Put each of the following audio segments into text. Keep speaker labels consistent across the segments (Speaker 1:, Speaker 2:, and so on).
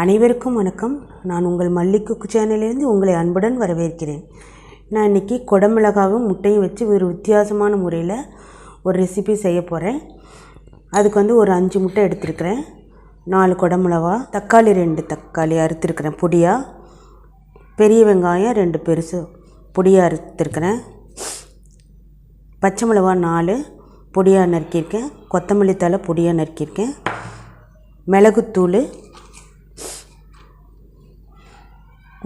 Speaker 1: அனைவருக்கும் வணக்கம். நான் உங்கள் மல்லிக்கு சேனலிலிருந்து உங்களை அன்புடன் வரவேற்கிறேன். நான் இன்றைக்கி கொடமிளகாவும் முட்டையும் வச்சு ஒரு வித்தியாசமான முறையில் ஒரு ரெசிபி செய்ய போகிறேன். அதுக்கு ஒரு 5 முட்டை எடுத்துருக்கிறேன், 4 கொடமிளகா, தக்காளி 2 தக்காளி அறுத்துருக்கிறேன் பொடியாக, பெரிய வெங்காயம் 2 பெருசு பொடியாக அறுத்துருக்கிறேன், பச்சை மிளகா 4 பொடியாக நறுக்கியிருக்கேன், கொத்தமல்லி தழை பொடியாக நறுக்கியிருக்கேன், மிளகுத்தூள்,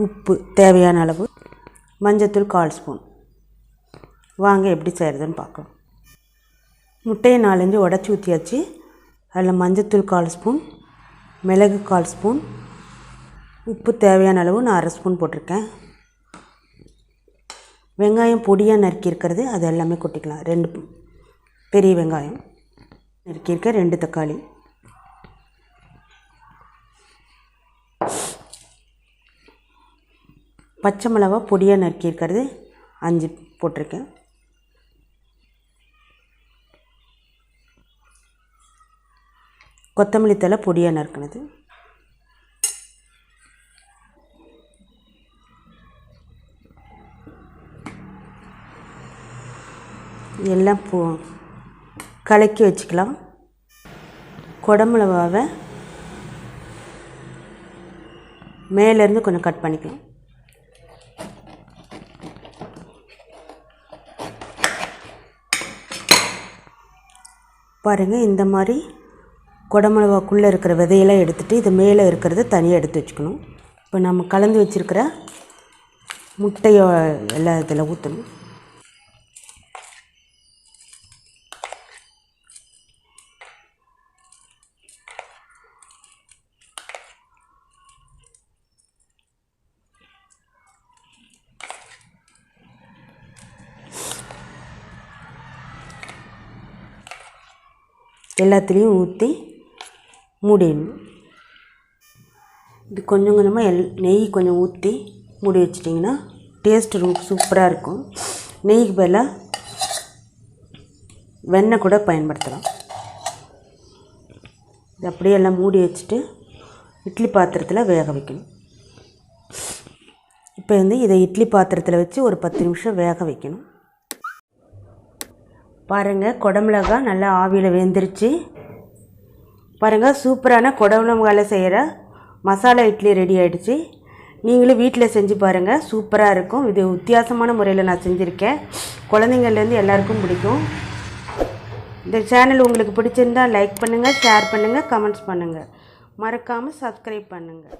Speaker 1: உப்பு தேவையான அளவு, மஞ்சத்தூள் 1/4 ஸ்பூன். வாங்க எப்படி செய்கிறதுன்னு பார்க்கலாம். முட்டையை 4-5 உடச்சி ஊற்றியாச்சு. அதில் மஞ்சத்தூள் 1/4 ஸ்பூன், மிளகு 1/4 ஸ்பூன், உப்பு தேவையான அளவு நான் 1/2 ஸ்பூன் போட்டிருக்கேன். வெங்காயம் பொடியாக நறுக்கியிருக்கிறது அது எல்லாமே கொட்டிக்கலாம். 2 பெரிய வெங்காயம் நறுக்கியிருக்க, 2 தக்காளி, பச்சை மிளகா பொடியாக நறுக்கியிருக்கிறது 5 போட்டிருக்கேன், கொத்தமல்லி தழை பொடியாக நறுக்கினது, எல்லாம் கலக்கி வச்சுக்கலாம். கொடமிளகாவை மேலேருந்து கொஞ்சம் கட் பண்ணிக்கலாம். பாருங்கள், இந்த மாதிரி கொடமிளகாக்குள்ளே இருக்கிற விதையெல்லாம் எடுத்துகிட்டு இது மேலே இருக்கிறத தனியாக எடுத்து வச்சுக்கணும். இப்போ நம்ம கலந்து வச்சுருக்கிற முட்டையோ எல்லாம் இதில் ஊற்றணும். எல்லாத்துலேயும் ஊற்றி மூடிடணும். இது கொஞ்சம் கொஞ்சமாக நெய் கொஞ்சம் ஊற்றி மூடி வச்சிட்டிங்கன்னா டேஸ்ட்டு ரொம்ப சூப்பராக இருக்கும். நெய்க்கு பதிலாக வெண்ணெய் கூட பயன்படுத்தலாம். இது அப்படியே எல்லாம் மூடி வச்சுட்டு இட்லி பாத்திரத்தில் வேக வைக்கணும். இப்போ இதை இட்லி பாத்திரத்தில் வச்சு ஒரு 10 நிமிஷம் வேக வைக்கணும். பாருங்கள், கொடமிளகா நல்லா ஆவியில் வெந்துருச்சு. பாருங்கள், சூப்பரான கொடமிளகாவில் செய்கிற மசாலா இட்லி ரெடி ஆகிடுச்சு. நீங்களும் வீட்டில் செஞ்சு பாருங்கள், சூப்பராக இருக்கும். இது வித்தியாசமான முறையில் நான் செஞ்சுருக்கேன். குழந்தைங்கள்லேருந்து எல்லாருக்கும் பிடிக்கும். இந்த சேனல் உங்களுக்கு பிடிச்சிருந்தால் லைக் பண்ணுங்கள், ஷேர் பண்ணுங்கள், கமெண்ட்ஸ் பண்ணுங்கள், மறக்காமல் சப்ஸ்கிரைப் பண்ணுங்கள்.